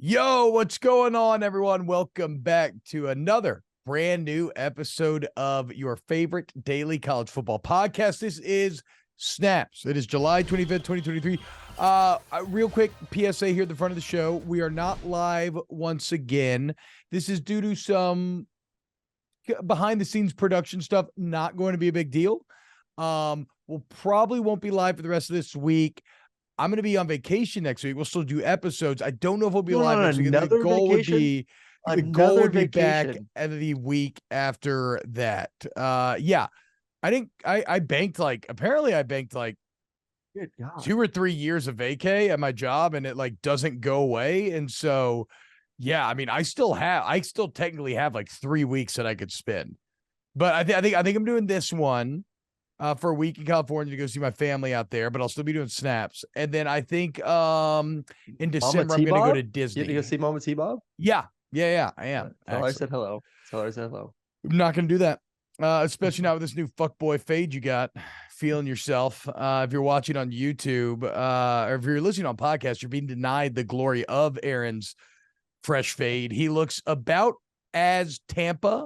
Yo, what's going on, everyone? Welcome back to another brand new episode of your favorite daily college football podcast. This is Snaps. It is July 25th, 2023. Real quick PSA here at the front of the show. We are not live once again. This is due to some behind the scenes production stuff. Not going to be a big deal. We'll probably won't be live for the rest of this week. I'm going to be on vacation next week. We'll still do episodes. I don't know if we'll be live next week. The goal would be back at the week after that. Yeah. I think I banked apparently I banked Good God. 2 or 3 years of vacay at my job, and it doesn't go away. And so, yeah, I mean, I still technically have 3 weeks that I could spend, but I think I'm doing this one for a week in California to go see my family out there, but I'll still be doing Snaps. And then I think in December I'm going to go to Disney. You go see Mama T-Bob? Yeah, I am. Tell her I said hello. I'm not going to do that, especially not with this new fuckboy fade you got. Feeling yourself. If you're watching on YouTube or if you're listening on podcast, you're being denied the glory of Aaron's fresh fade. He looks about as Tampa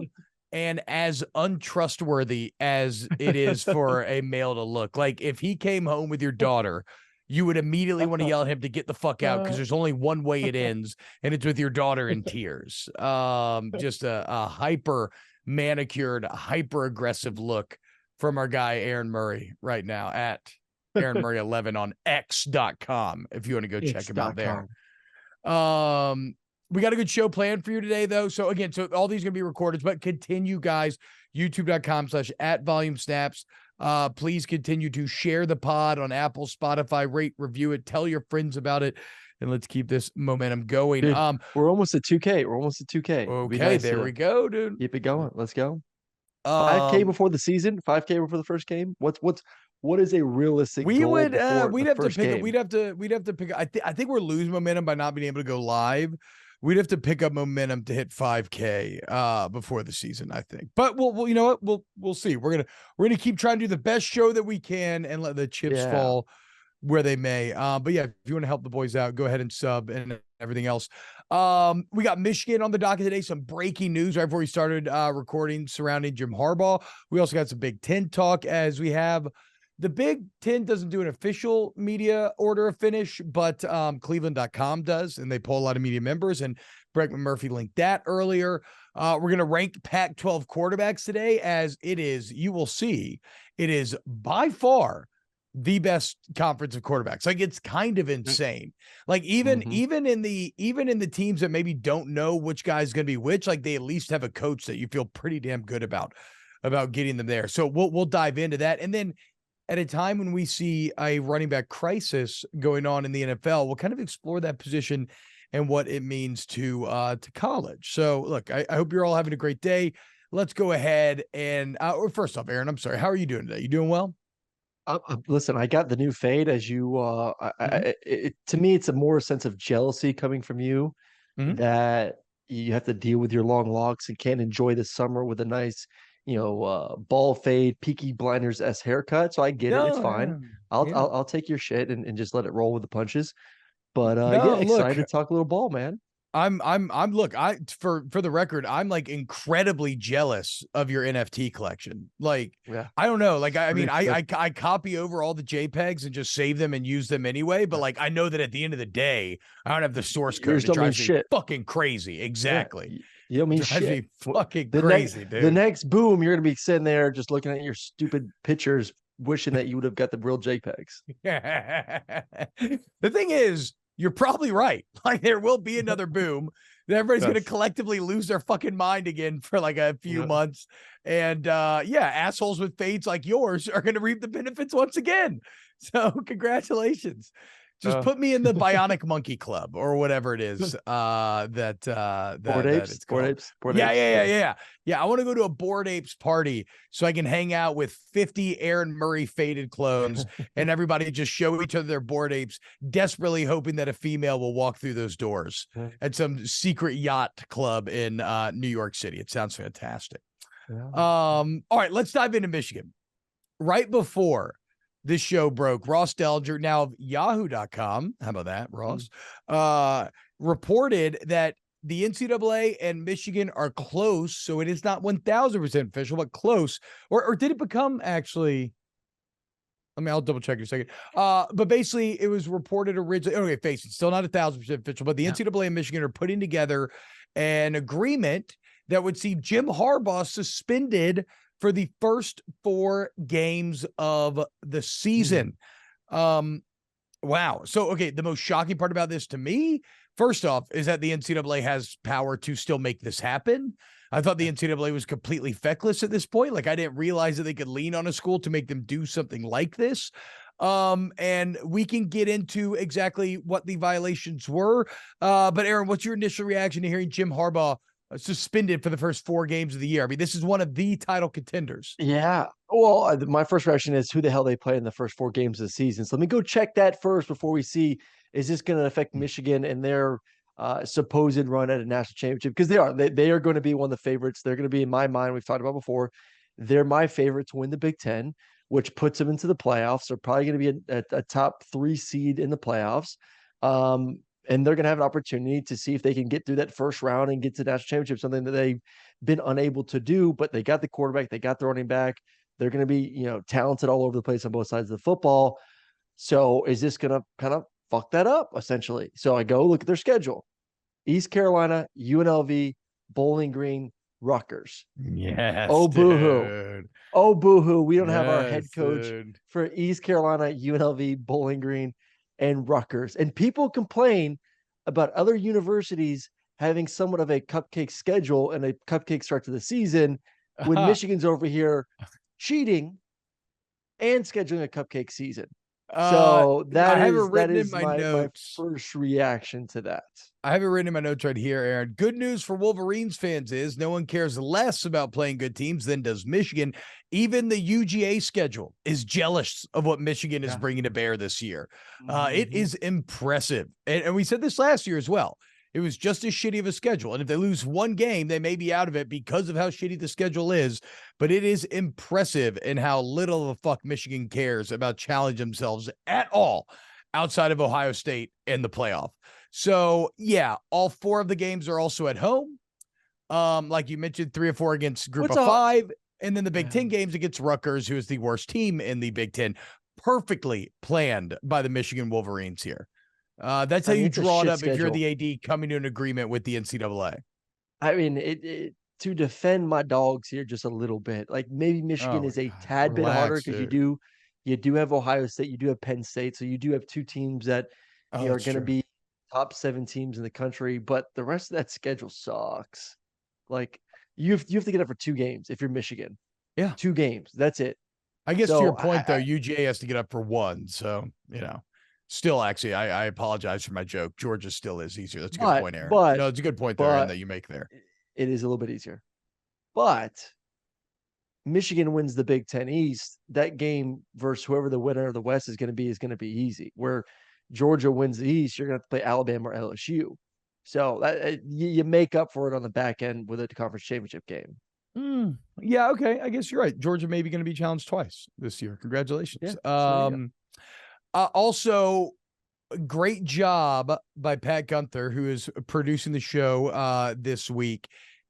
and as untrustworthy as it is for a male to look. Like, if he came home with your daughter, you would immediately want to yell at him to get the fuck out, because there's only one way it ends, and it's with your daughter in tears. Just a hyper manicured, hyper aggressive look from our guy Aaron Murray right now at Aaron Murray 11 on x.com if you want to go check him out there. We got a good show planned for you today, though. So again, all these are going to be recorded, but continue, guys, youtube.com/@volumesnaps. Please continue to share the pod on Apple, Spotify, rate, review it, tell your friends about it, and let's keep this momentum going. Dude, we're almost at 2K. Okay, nice, there we go, dude. Keep it going. Let's go. 5K before the season, 5K before the first game. What is a realistic goal? We'd have to pick. I think we're losing momentum by not being able to go live. We'd have to pick up momentum to hit 5K before the season, I think. But we'll you know what? We'll see. We're gonna keep trying to do the best show that we can and let the chips fall where they may. But yeah, if you want to help the boys out, go ahead and sub and everything else. We got Michigan on the docket today. Some breaking news right before we started recording surrounding Jim Harbaugh. We also got some Big Ten talk, as we have. The Big Ten doesn't do an official media order of finish, but Cleveland.com does, and they pull a lot of media members, and Brett McMurphy linked that earlier. We're going to rank Pac-12 quarterbacks today, as it is, you will see, it is by far the best conference of quarterbacks. It's kind of insane. Even in the teams that maybe don't know which guy's going to be which, they at least have a coach that you feel pretty damn good about getting them there. So we'll dive into that. And then at a time when we see a running back crisis going on in the NFL, we'll kind of explore that position and what it means to college. So look, I hope you're all having a great day. Let's go ahead and first off, Aaron, I'm sorry. How are you doing today? You doing well? Listen, I got the new fade, as you to me, it's a more sense of jealousy coming from you that you have to deal with your long locks and can't enjoy the summer with a nice, ball fade, Peaky Blinders-esque haircut. So I get it. It's fine. I'll take your shit and just let it roll with the punches. But excited to talk a little ball, man. For the record, I'm incredibly jealous of your NFT collection. I don't know. I copy over all the JPEGs and just save them and use them anyway. But I know that at the end of the day, I don't have the source code. It drives me fucking crazy. Exactly. Yeah. You don't mean shit. Me fucking crazy, dude. The next boom, you're gonna be sitting there just looking at your stupid pictures, wishing that you would have got the real JPEGs. The thing is, you're probably right. There will be another boom. Everybody's going to collectively lose their fucking mind again for a few months. And assholes with fades like yours are going to reap the benefits once again. So congratulations. Just put me in the Bionic Monkey Club or whatever it is. Bored Apes. Yeah. I want to go to a Bored Apes party so I can hang out with 50 Aaron Murray faded clones and everybody just show each other their Bored Apes, desperately hoping that a female will walk through those doors at some secret yacht club in New York City. It sounds fantastic. Yeah. All right, let's dive into Michigan. Right before this show broke, Ross Delger, now of yahoo.com. How about that, Ross? reported that the NCAA and Michigan are close, so it is not 1,000% official, but close. Or did it become actually? I mean, I'll double check in a second. But basically, it was reported originally. Okay, face it, still not 1,000% official, but the NCAA and Michigan are putting together an agreement that would see Jim Harbaugh suspended for the first 4 games of the season. Wow. So, okay, the most shocking part about this to me, first off, is that the NCAA has power to still make this happen. I thought the NCAA was completely feckless at this point. Like, I didn't realize that they could lean on a school to make them do something like this. And we can get into exactly what the violations were. But Aaron, what's your initial reaction to hearing Jim Harbaugh suspended for the first 4 games of the year? I mean, this is one of the title contenders. Yeah. Well, my first reaction is who the hell they play in the first 4 games of the season. So let me go check that first before we see, is this going to affect Michigan and their supposed run at a national championship? Because they are going to be one of the favorites. They're going to be, in my mind, we've talked about before, they're my favorite to win the Big Ten, which puts them into the playoffs. They're probably going to be a top 3 seed in the playoffs. And they're going to have an opportunity to see if they can get through that first round and get to the national championship, something that they've been unable to do. But they got the quarterback, they got the running back. They're going to be, talented all over the place on both sides of the football. So is this going to kind of fuck that up, essentially? So I go look at their schedule: East Carolina, UNLV, Bowling Green, Rutgers. Yes. Oh, boo-hoo. Oh, boo-hoo. We don't have our head coach for East Carolina, UNLV, Bowling Green, and Rutgers. And people complain about other universities having somewhat of a cupcake schedule and a cupcake start to the season when Michigan's over here cheating and scheduling a cupcake season. So that is my first reaction to that. I have it written in my notes right here, Aaron. Good news for Wolverines fans is no one cares less about playing good teams than does Michigan. Even the UGA schedule is jealous of what Michigan is bringing to bear this year. It is impressive. And we said this last year as well. It was just as shitty of a schedule. And if they lose 1 game, they may be out of it because of how shitty the schedule is. But it is impressive in how little of a fuck Michigan cares about challenging themselves at all outside of Ohio State in the playoff. So, yeah, all 4 of the games are also at home. Like you mentioned, 3 or 4 against Group of 5. And then the Big Ten games against Rutgers, who is the worst team in the Big Ten. Perfectly planned by the Michigan Wolverines here. That's how you draw it up schedule. If you're the AD coming to an agreement with the NCAA. I mean, to defend my dogs here just a little bit, like maybe Michigan is a tad bit harder because you do have Ohio State, you do have Penn State, so you do have 2 teams that are going to be top 7 teams in the country, but the rest of that schedule sucks. Like you have to get up for 2 games if you're Michigan. Yeah, 2 games. That's it. I guess to your point, though, UGA has to get up for 1, so Still, actually, I apologize for my joke. Georgia still is easier. That's a good point, Aaron. No, it's a good point there, Aaron, that you make there. It is a little bit easier. But Michigan wins the Big Ten East. That game versus whoever the winner of the West is going to be easy. Where Georgia wins the East, you're going to have to play Alabama or LSU. So you make up for it on the back end with a conference championship game. Yeah, okay. I guess you're right. Georgia may be going to be challenged twice this year. Congratulations. Yeah, also, great job by Pat Gunther, who is producing the show this week.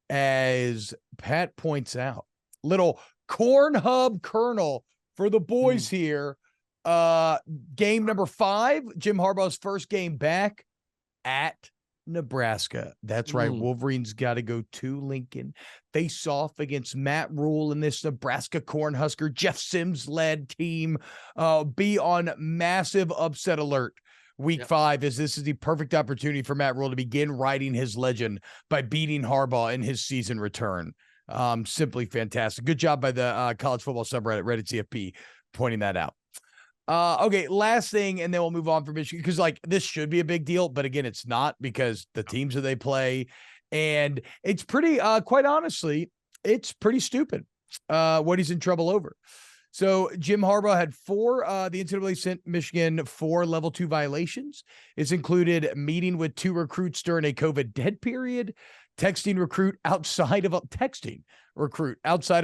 As Pat points out, little corn hub kernel for the boys here. Game number 5, Jim Harbaugh's first game back at Nebraska. That's right. Wolverines got to go to Lincoln, face off against Matt Rule and this Nebraska Cornhusker Jeff Sims led team. Be on massive upset alert week 5, as this is the perfect opportunity for Matt Rule to begin writing his legend by beating Harbaugh in his season return. Simply fantastic. Good job by the college football subreddit, Reddit CFP, pointing that out. Okay, last thing, and then we'll move on from Michigan, because this should be a big deal, but again, it's not, because the teams that they play, and it's pretty, quite honestly, it's pretty stupid what he's in trouble over. So Jim Harbaugh had 4, the NCAA sent Michigan 4 level 2 violations. It's included meeting with 2 recruits during a COVID dead period, texting recruit outside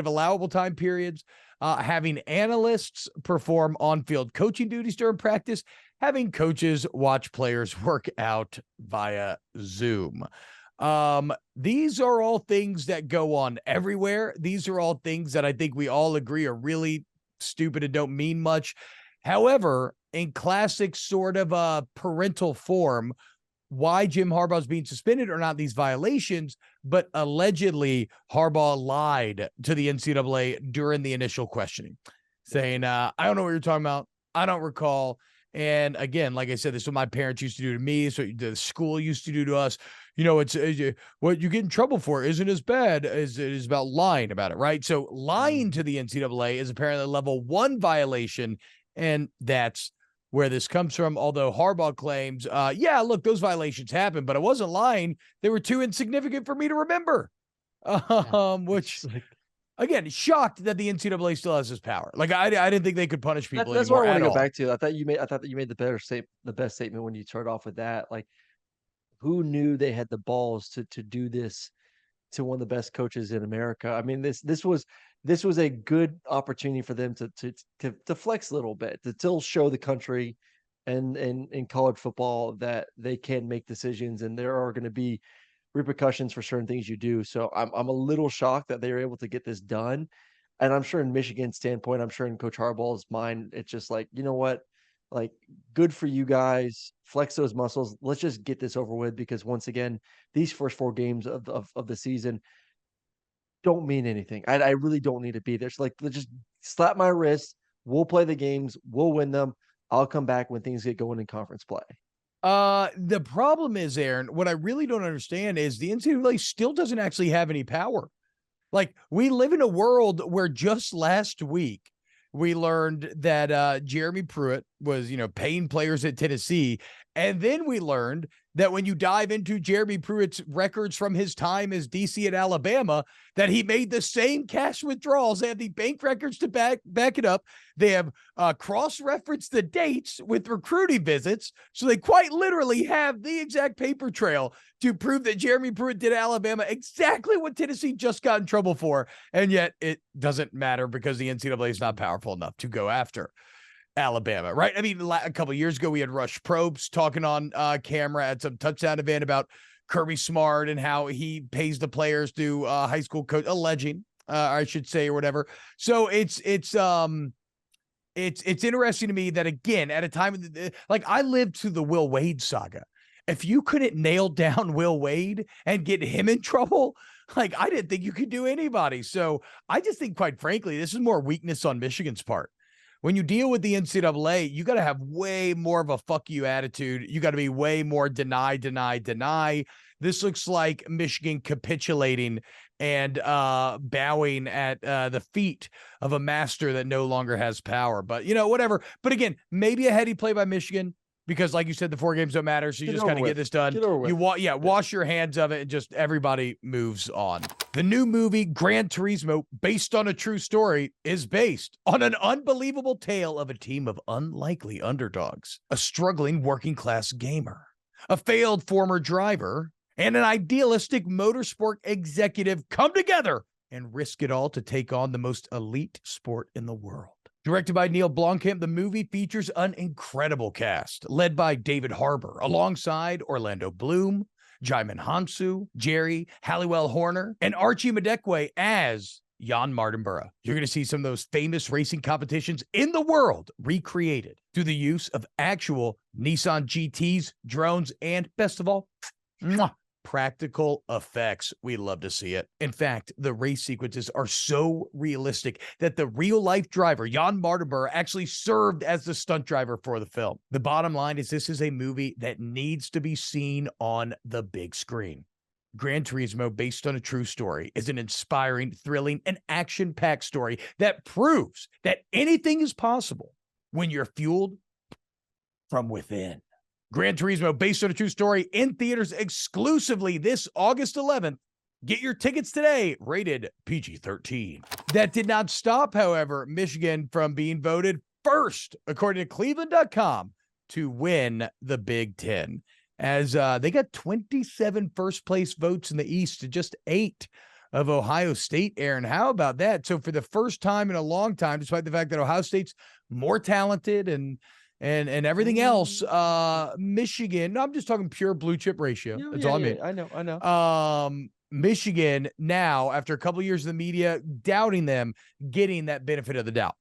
of allowable time periods, having analysts perform on-field coaching duties during practice, having coaches watch players work out via Zoom. These are all things that go on everywhere. These are all things that I think we all agree are really stupid and don't mean much. However, in classic sort of parental form, why Jim Harbaugh is being suspended are not these violations, but allegedly Harbaugh lied to the NCAA during the initial questioning, saying, I don't know what you're talking about. I don't recall. And again, like I said, this is what my parents used to do to me. So the school used to do to us. You know, it's what you get in trouble for isn't as bad as it is about lying about it, right? So lying to the NCAA is apparently a level 1 violation, and that's where this comes from. Although Harbaugh claims, yeah, look, those violations happened, but I wasn't lying. They were too insignificant for me to remember. Which, again, shocked that the NCAA still has this power. Like I didn't think they could punish people. That's what I want to go all. back to. I thought that you made the best statement when you started off with that. Like, who knew they had the balls to do this to one of the best coaches in America? I mean, this was a good opportunity for them to flex a little bit, to still show the country and in college football that they can make decisions, and there are going to be repercussions for certain things you do. So I'm a little shocked that they were able to get this done. And I'm sure in Michigan's standpoint, I'm sure in Coach Harbaugh's mind, it's just like, you know what? Like, good for you guys. Flex those muscles. Let's just get this over with, because once again, these first 4 games of the season don't mean anything. I really don't need to be there. So like, let's just slap my wrist. We'll play the games. We'll win them. I'll come back when things get going in conference play. The problem is, Aaron, what I really don't understand is the NCAA still doesn't actually have any power. Like, we live in a world where just last week we learned that Jeremy Pruitt was, paying players at Tennessee. And then we learned that when you dive into Jeremy Pruitt's records from his time as DC at Alabama, that he made the same cash withdrawals. They have the bank records to back it up. They have cross-referenced the dates with recruiting visits. So they quite literally have the exact paper trail to prove that Jeremy Pruitt did at Alabama exactly what Tennessee just got in trouble for. And yet it doesn't matter because the NCAA is not powerful enough to go after Alabama, right? I mean, a couple of years ago, we had Rush Probst talking on camera at some touchdown event about Kirby Smart and how he pays the players to high school coach, alleging, I should say, or whatever. So it's interesting to me that, again, at a time like, I lived through the Will Wade saga. If you couldn't nail down Will Wade and get him in trouble, like, I didn't think you could do anybody. So I just think, quite frankly, this is more weakness on Michigan's part. When you deal with the NCAA, you got to have way more of a fuck you attitude. You got to be way more deny. This looks like Michigan capitulating and bowing at the feet of a master that no longer has power. But, whatever. But again, maybe a heady play by Michigan, because, like you said, the 4 games don't matter. So you just got to get this done. Wash your hands of it, and just everybody moves on. The new movie Gran Turismo, based on a true story, is based on an unbelievable tale of a team of unlikely underdogs, a struggling working class gamer, a failed former driver, and an idealistic motorsport executive come together and risk it all to take on the most elite sport in the world. Directed by Neil Blomkamp, the movie features an incredible cast, led by David Harbour, alongside Orlando Bloom, Jaimin Hansu, Jerry Halliwell Horner, and Archie Madekwe as Jan Mardenborough. You're going to see some of those famous racing competitions in the world recreated through the use of actual Nissan GTs, drones, and, best of all, practical effects. We love to see it. In fact, the race sequences are so realistic that the real-life driver, Jan Mardenborough, actually served as the stunt driver for the film. The bottom line is, this is a movie that needs to be seen on the big screen. Gran Turismo, based on a true story, is an inspiring, thrilling, and action-packed story that proves that anything is possible when you're fueled from within. Gran Turismo, based on a true story, in theaters exclusively this August 11th. Get your tickets today, rated PG-13. That did not stop, however, Michigan from being voted first, according to Cleveland.com, to win the Big Ten, as they got 27 first-place votes in the East to just 8 of Ohio State, Aaron. How about that? So for the first time in a long time, despite the fact that Ohio State's more talented and everything else, Michigan, no, I'm just talking pure blue chip ratio. That's all I mean. I know. Michigan now, after a couple of years of the media doubting them, getting that benefit of the doubt.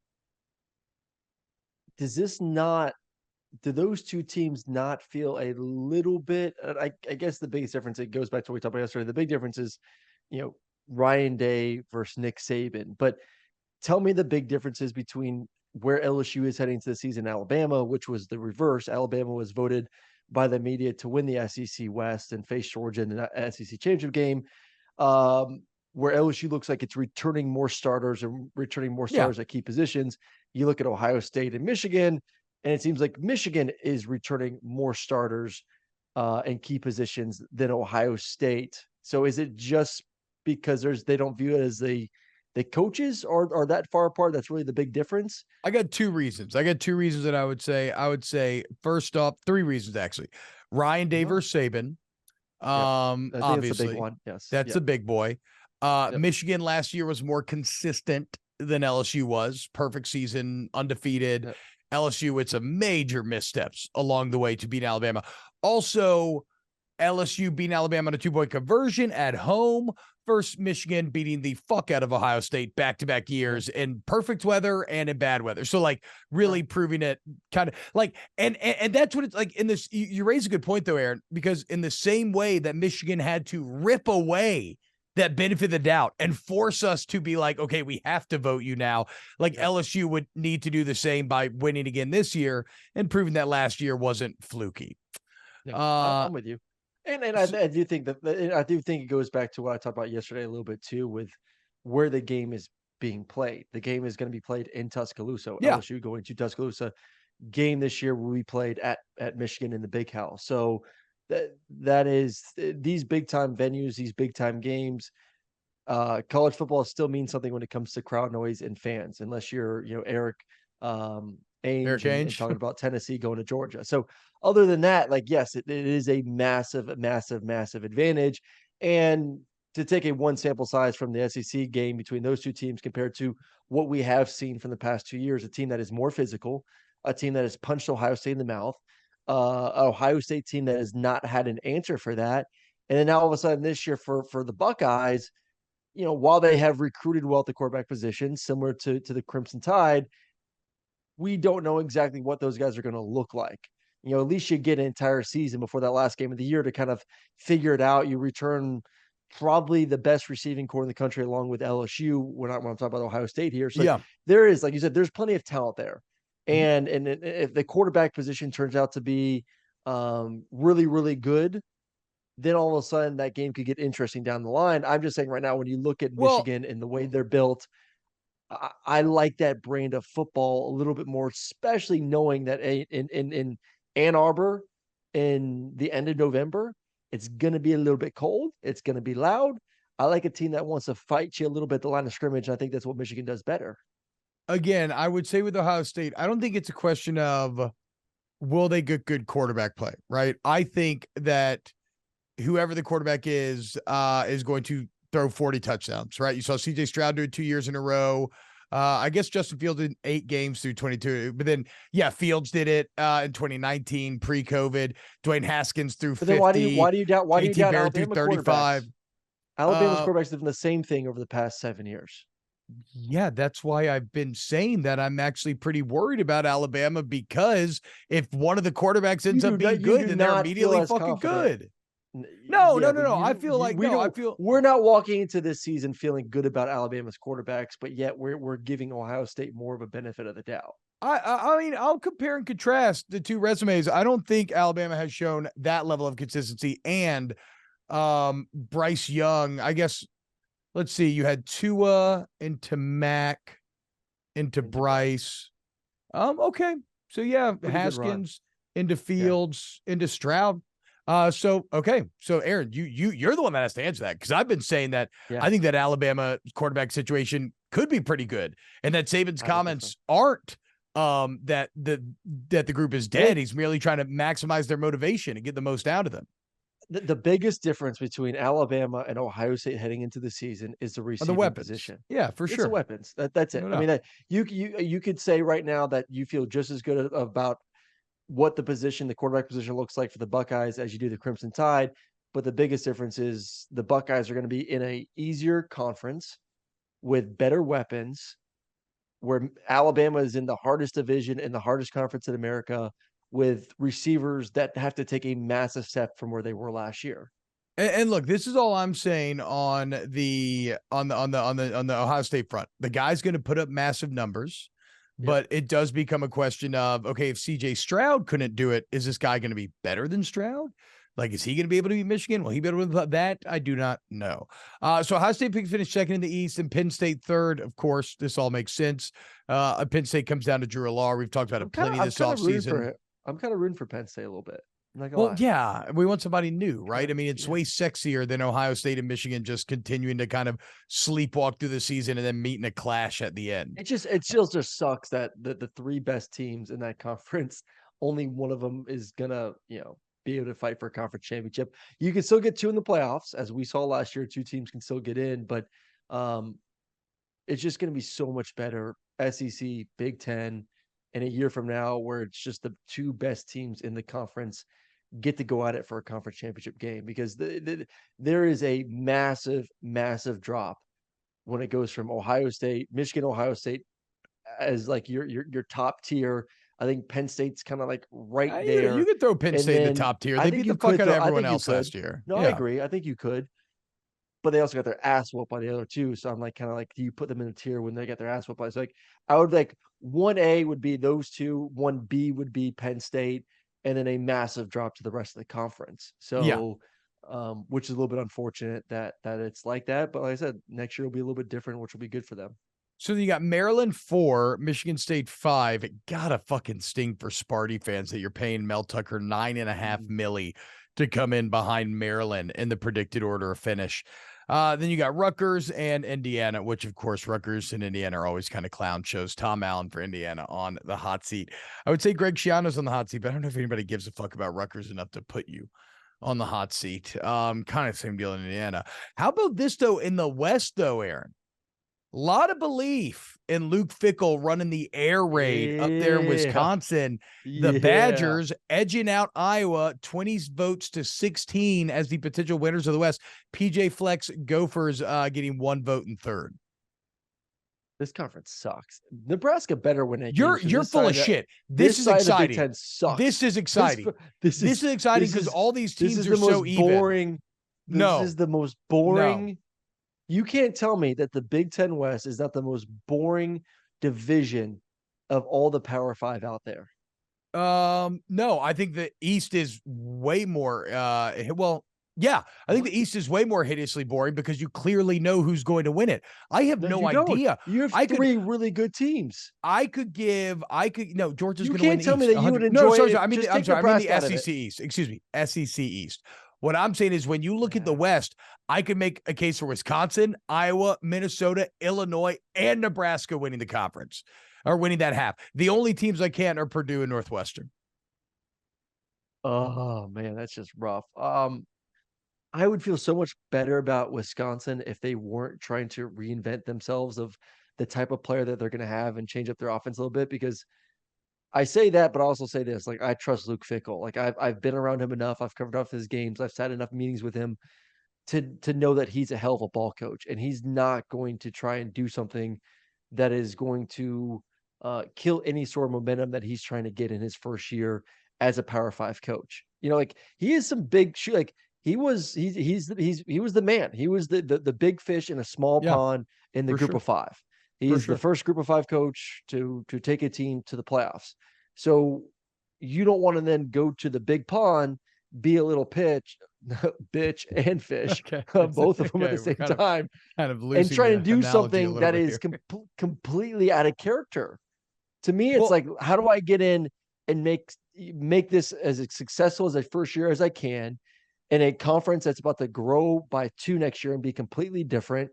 Do those two teams not feel a little bit? I guess the biggest difference, it goes back to what we talked about yesterday. The big difference is, Ryan Day versus Nick Saban. But tell me the big differences between where LSU is heading to the season, Alabama, which was the reverse. Alabama was voted by the media to win the SEC West and face Georgia in the SEC championship game, where LSU looks like it's returning more starters at key positions. You look at Ohio State and Michigan, and it seems like Michigan is returning more starters and key positions than Ohio State. So is it just because they don't view it as the coaches are that far apart? That's really the big difference. I got two reasons that I would say. I would say first off, three reasons actually. Ryan Day versus Saban. I think obviously that's a big one. Yes. That's a big boy. Michigan last year was more consistent than LSU was. Perfect season, undefeated. LSU, it's a major missteps along the way to beat Alabama. Also, LSU beating Alabama on a 2-point conversion at home versus Michigan beating the fuck out of Ohio State back-to-back years in perfect weather and in bad weather. So like really proving it kind of like, and that's what it's like in this. You raise a good point though, Aaron, because in the same way that Michigan had to rip away that benefit of the doubt and force us to be like, okay, we have to vote you now. Like LSU would need to do the same by winning again this year and proving that last year wasn't fluky. Yeah, I'm with you. And I do think it goes back to what I talked about yesterday a little bit too, with where the game is being played. The game is going to be played in Tuscaloosa. LSU going to Tuscaloosa. Game this year will be played at Michigan in the Big House. So that is these big time venues, these big time games. College football still means something when it comes to crowd noise and fans, unless you're Eric Ainge and talking about Tennessee going to Georgia. So other than that, like, yes, it is a massive advantage. And to take a one sample size from the SEC game between those two teams compared to what we have seen from the past 2 years, a team that is more physical, a team that has punched Ohio State in the mouth, Ohio State team that has not had an answer for that. And then now all of a sudden this year for the Buckeyes, while they have recruited well at the quarterback position, similar to the Crimson Tide, we don't know exactly what those guys are going to look like. At least you get an entire season before that last game of the year to kind of figure it out. You return probably the best receiving core in the country along with LSU when I'm talking about Ohio State here. So there is, like you said, there's plenty of talent there. And if the quarterback position turns out to be really, really good, then all of a sudden that game could get interesting down the line. I'm just saying right now, when you look at Michigan and the way they're built, I like that brand of football a little bit more, especially knowing that in Ann Arbor in the end of November, it's going to be a little bit cold. It's going to be loud. I like a team that wants to fight you a little bit at the line of scrimmage. And I think that's what Michigan does better. Again, I would say with Ohio State, I don't think it's a question of will they get good quarterback play, right? I think that whoever the quarterback is going to throw 40 touchdowns, right? You saw CJ Stroud do it 2 years in a row. I guess Justin Fields did 8 games through 22, but then Fields did it in 2019 pre-COVID. Dwayne Haskins threw 50. Why do you doubt Alabama 35? Alabama's quarterbacks have done the same thing over the past 7 years. Yeah, that's why I've been saying that I'm actually pretty worried about Alabama, because if one of the quarterbacks ends up being good, then they're immediately fucking good. No. I feel like we're not walking into this season feeling good about Alabama's quarterbacks, but yet we're giving Ohio State more of a benefit of the doubt. I mean, I'll compare and contrast the two resumes. I don't think Alabama has shown that level of consistency. And Bryce Young, I guess, let's see, you had Tua into Mac into Bryce. Okay. So Haskins into Fields into Stroud. So Aaron, you're the one that has to answer that, because I've been saying that I think that Alabama quarterback situation could be pretty good, and that Saban's comments aren't that the group is dead. He's merely trying to maximize their motivation and get the most out of them. the biggest difference between Alabama and Ohio State heading into the season is the Are the receiving weapons. position. Yeah, for It's the sure. weapons. That's it. No I mean, doubt. you could say right now that you feel just as good about what the quarterback position looks like for the Buckeyes as you do the Crimson Tide. But the biggest difference is the Buckeyes are going to be in a easier conference with better weapons, where Alabama is in the hardest division in the hardest conference in America with receivers that have to take a massive step from where they were last year. And look, this is all I'm saying on the Ohio State front. The guy's going to put up massive numbers, but it does become a question of, okay, if CJ Stroud couldn't do it, is this guy going to be better than Stroud? Like, is he going to be able to beat Michigan? Will he be able to do that? I do not know. So Ohio State finished second in the East and Penn State third. Of course, this all makes sense. Penn State comes down to Drew Allar. We've talked about it plenty this offseason. I'm kind of rooting for Penn State a little bit. I'm not gonna Well, lie. yeah, we want somebody new, right? I mean, it's way sexier than Ohio State and Michigan just continuing to kind of sleepwalk through the season and then meeting a clash at the end. It still just sucks that the three best teams in that conference, only one of them is gonna, be able to fight for a conference championship. You can still get two in the playoffs, as we saw last year. Two teams can still get in, but it's just going to be so much better. SEC, Big Ten, in a year from now, where it's just the two best teams in the conference get to go at it for a conference championship game, because there is a massive, massive drop when it goes from Ohio State, Michigan, Ohio State as like your top tier. I think Penn State's kind of like right there. You could throw Penn State in the top tier. They beat the fuck out of everyone else last year. No, I agree. I think you could. But they also got their ass whooped by the other two. So I'm like, kind of like, do you put them in a tier when they get their ass whooped by? So like, I would like 1A would be those two, 1B would be Penn State, and then a massive drop to the rest of the conference. So, which is a little bit unfortunate that it's like that. But like I said, next year will be a little bit different, which will be good for them. So you got Maryland 4, Michigan State 5. It gotta fucking sting for Sparty fans that you're paying Mel Tucker $9.5 million to come in behind Maryland in the predicted order of finish. Then you got Rutgers and Indiana, which of course Rutgers and Indiana are always kind of clown shows. Tom Allen for Indiana on the hot seat. I would say Greg Schiano's on the hot seat, but I don't know if anybody gives a fuck about Rutgers enough to put you on the hot seat. Kind of same deal in Indiana. How about this though in the West though, Aaron? A lot of belief in Luke Fickell running the air raid up there in Wisconsin. The Badgers edging out Iowa 20 votes to 16 as the potential winners of the West. PJ Fleck's Gophers getting 1 vote in third. This conference sucks. Nebraska better win it. You're full of shit. This is exciting. This is exciting. This is exciting because all these teams are so even. Boring. This is the most boring. No. You can't tell me that the Big Ten West is not the most boring division of all the Power Five out there. No, I think the East is way more. I think the East is way more hideously boring because you clearly know who's going to win it. I have no idea. You have three really good teams. Georgia's going to win the East. You can't tell me that you would enjoy it. I mean the SEC East. Excuse me, SEC East. What I'm saying is when you look at the West, I could make a case for Wisconsin, Iowa, Minnesota, Illinois, and Nebraska winning the conference or winning that half. The only teams I can't are Purdue and Northwestern. Oh, man, that's just rough. I would feel so much better about Wisconsin if they weren't trying to reinvent themselves of the type of player that they're going to have and change up their offense a little bit, because I say that, but I also say this, like, I trust Luke Fickell. Like I've been around him enough. I've covered up his games. I've sat enough meetings with him to know that he's a hell of a ball coach, and he's not going to try and do something that is going to kill any sort of momentum that he's trying to get in his first year as a Power Five coach. Like he is some big shoe. Like he was the man. He was the big fish in a small pond in the group of five. He's the first group of five coach to take a team to the playoffs. So you don't want to then go to the big pond, be a little bitch and fish, both of them at the same time, and try to do something that is completely out of character. To me, it's like, how do I get in and make this as successful as a first year as I can in a conference that's about to grow by 2 next year and be completely different?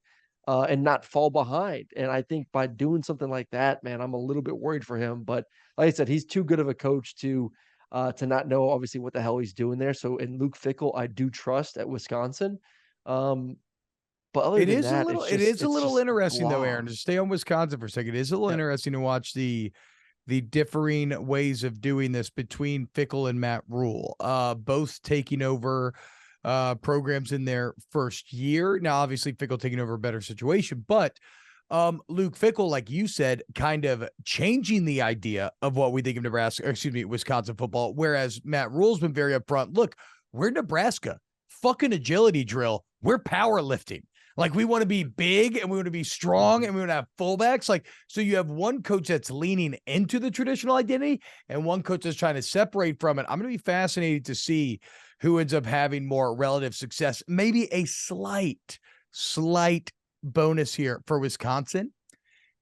And not fall behind. And I think by doing something like that, man, I'm a little bit worried for him. But like I said, he's too good of a coach to to not know obviously what the hell he's doing there. So in Luke Fickell, I do trust at Wisconsin. But other than that, it is a it's little just interesting though, blah. Aaron, to stay on Wisconsin for a second. It is a little Yep. interesting to watch the differing ways of doing this between Fickell and Matt Rule, both taking over programs in their first year. Now, obviously, Fickell taking over a better situation, but Luke Fickell, like you said, kind of changing the idea of what we think of Nebraska, Wisconsin football. Whereas Matt Rule's been very upfront. Look, we're Nebraska. Fucking agility drill. We're powerlifting. Like, we want to be big and we want to be strong and we want to have fullbacks. Like, so you have one coach that's leaning into the traditional identity and one coach that's trying to separate from it. I'm going to be fascinated to see who ends up having more relative success. Maybe a slight bonus here for Wisconsin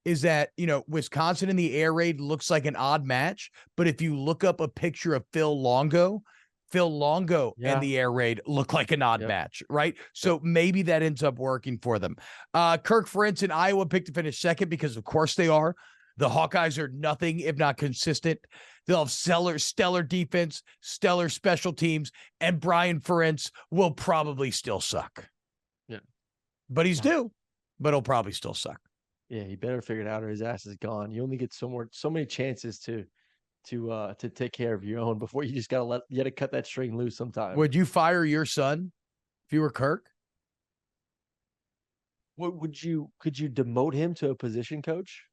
is that, Wisconsin in the air raid looks like an odd match. But if you look up a picture of Phil Longo and the air raid look like an odd match, right? So maybe that ends up working for them. Kirk Ferentz in Iowa picked to finish second because of course they are. The Hawkeyes are nothing if not consistent. They'll have stellar defense, stellar special teams, and Brian Ferentz will probably still suck. Yeah. But he's due, but he'll probably still suck. Yeah, he better figure it out or his ass is gone. You only get so many chances to take care of your own before you just gotta cut that string loose sometime. Would you fire your son if you were Kirk? Could you demote him to a position coach?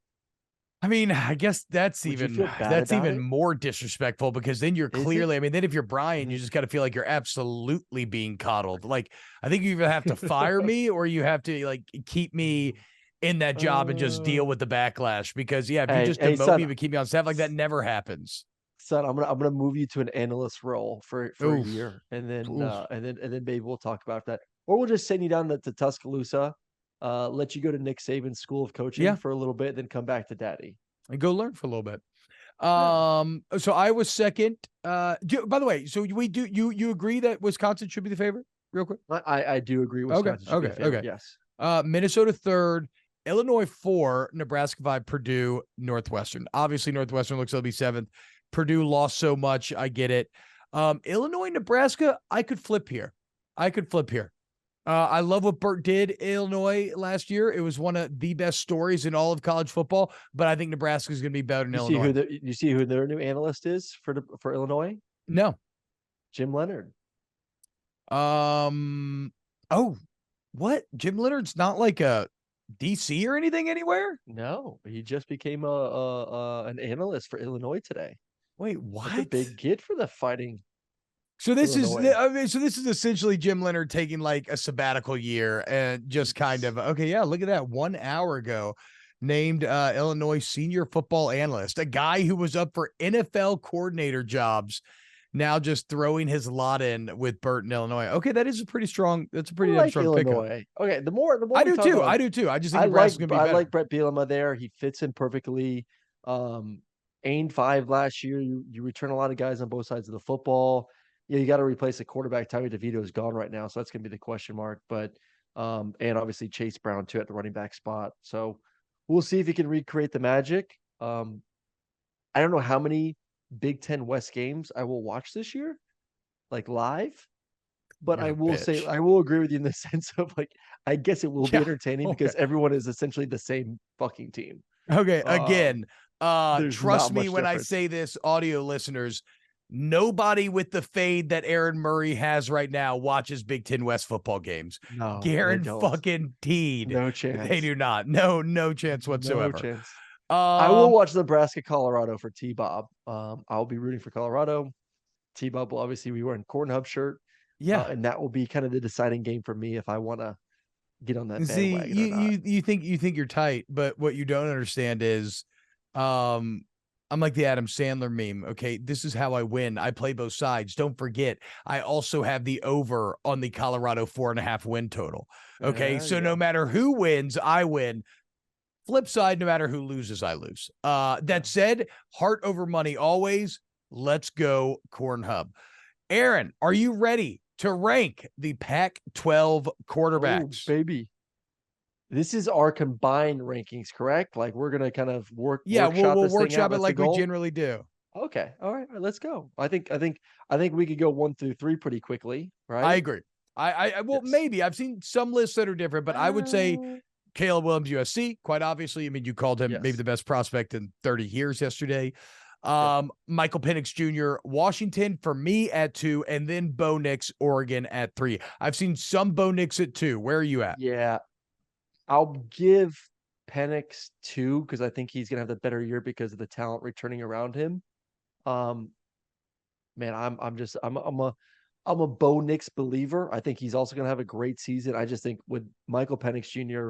I mean, I guess that's even more disrespectful because then you're clearly, then if you're Brian, you just got to feel like you're absolutely being coddled. Like, I think you either have to fire me or you have to like keep me in that job and just deal with the backlash because if you just demote me but keep me on staff, like that never happens. Son, I'm gonna move you to an analyst role for a year and then maybe we'll talk about that. Or we'll just send you down to Tuscaloosa. Let you go to Nick Saban's school of coaching for a little bit, then come back to daddy and go learn for a little bit. So I was second. By the way, so you agree that Wisconsin should be the favorite? Real quick, I do agree. Wisconsin should be the favorite. Yes. Minnesota third, Illinois 4, Nebraska 5, Purdue, Northwestern. Obviously, Northwestern looks like they'll be seventh. Purdue lost so much. I get it. Illinois, Nebraska, I could flip here. I love what Burt did in Illinois last year. It was one of the best stories in all of college football, but I think Nebraska is going to be better than Illinois. You see who their new analyst is for Illinois? No. Jim Leonhard. Oh, what? Jim Leonhard's not like a DC or anything anywhere? No, he just became an analyst for Illinois today. Wait, what? That's a big get for the Fighting. So this is essentially Jim Leonhard taking like a sabbatical year and just kind of, look at that. 1 hour ago, named Illinois senior football analyst, a guy who was up for NFL coordinator jobs, now just throwing his lot in with Burt in Illinois. Okay, that is a pretty strong. That's a pretty strong pickup. Okay, the more I do too. I do too. I just think Nebraska's gonna be better. I like Brett Bielema there. He fits in perfectly. Ain't 5 last year. You return a lot of guys on both sides of the football. Yeah, you got to replace the quarterback. Tommy DeVito is gone right now, so that's going to be the question mark. But and obviously Chase Brown too at the running back spot. So we'll see if he can recreate the magic. I don't know how many Big Ten West games I will watch this year, like live. But I will say I will agree with you in the sense of like I guess it will be entertaining because everyone is essentially the same fucking team. Okay, again, trust me when I say this, audio listeners. Nobody with the fade that Aaron Murray has right now watches Big Ten West football games. No, guaranteed. No chance. They do not. No chance whatsoever. No chance. I will watch Nebraska, Colorado for T-Bob. I'll be rooting for Colorado. T-Bob will obviously be wearing Corn Hub shirt. Yeah, and that will be kind of the deciding game for me if I want to get on that bandwagon. See, you think you're tight, but what you don't understand is, I'm like the Adam Sandler meme. Okay, this is how I win. I play both sides. Don't forget, I also have the over on the Colorado 4.5 win total. Okay, so no matter who wins, I win. Flip side, no matter who loses, I lose. That said, heart over money always. Let's go Corn Hub. Aaron, are you ready to rank the Pac-12 quarterbacks? Oh, baby. This is our combined rankings, correct? Like we're gonna kind of workshop we'll this workshop thing out. it like we generally do. Okay. All right. Let's go. I think we could go 1 through 3 pretty quickly, I right? agree. Well, Yes. maybe I've seen some lists that are different, but I would say Uh, Caleb Williams, USC, quite obviously. I mean, you called him maybe yes. the best prospect in 30 years yesterday. Yep. Michael Penix Jr., Washington for me at 2, and then Bo Nix, Oregon at 3. I've seen some Bo Nix at 2. Where are you at? Yeah. I'll give Penix 2 because I think he's gonna have the better year because of the talent returning around him. Um, man, I'm a Bo Nix believer. I think he's also gonna have a great season. I just think with Michael Penix Jr.,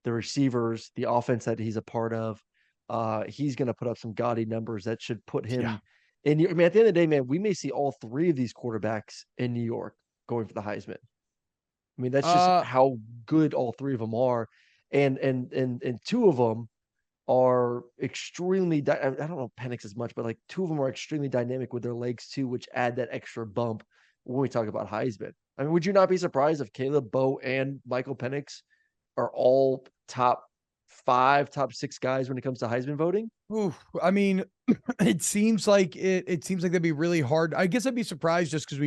the receivers, the offense that he's a part of, he's gonna put up some gaudy numbers that should put Yeah. him in. I mean, at the end of the day, man, we may see all three of these quarterbacks in New York going for the Heisman. I mean, that's just Uh, how good all three of them are, and two of them are extremely. I don't know Penix as much, but like two of them are extremely dynamic with their legs too, which add that extra bump when we talk about Heisman. I mean, would you not be surprised if Caleb, Bo, and Michael Penix are all top 5, top 6 guys when it comes to Heisman voting? I mean, it seems like it seems like that'd be really hard. I guess I'd be surprised just because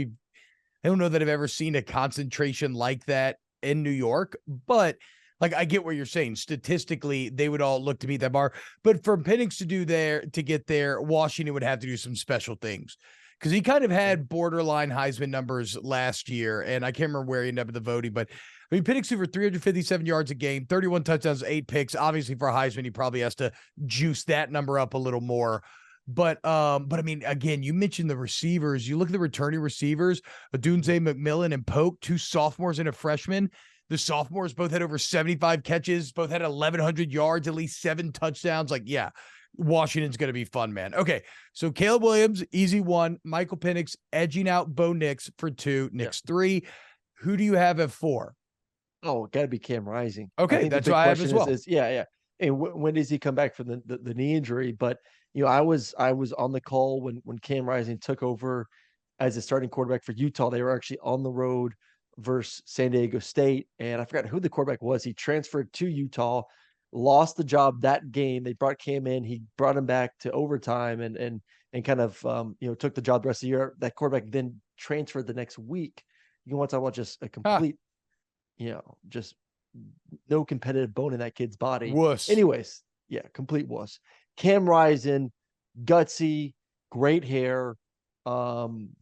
I don't know that I've ever seen a concentration like that in New York, but like I get what you're saying. Statistically, they would all look to meet that bar. But for Penix to get there, Washington would have to do some special things. Because he kind of Yeah. had borderline Heisman numbers last year, and I can't remember where he ended up in the voting, but I mean, Penix threw for 357 yards a game, 31 touchdowns, 8 picks. Obviously, for a Heisman, he probably has to juice that number up a little more. But I mean, again, you mentioned the receivers. You look at the returning receivers, Adunze McMillan and Polk, 2 sophomores and a freshman. The sophomores both had over 75 catches, both had 1,100 yards, at least 7 touchdowns. Like, yeah, Washington's going to be fun, man. Okay, so Caleb Williams, easy 1. Michael Penix edging out Bo Nix for 2. Yeah. Nix 3. Who do you have at 4? Oh, got to be Cam Rising. I Okay, think the that's big what I have question as well. yeah, yeah. And when does he come back from the knee injury? But I was on the call when Cam Rising took over as a starting quarterback for Utah. They were actually on the road versus San Diego State, and I forgot who the quarterback was. He transferred to Utah, lost the job that game. They brought Cam in. He brought him back to overtime and kind of took the job the rest of the year. That quarterback then transferred the next week. You want to talk about just a Huh, complete just no competitive bone in that kid's body. wuss. Anyways, yeah, complete wuss. Cam Rising, gutsy, great hair.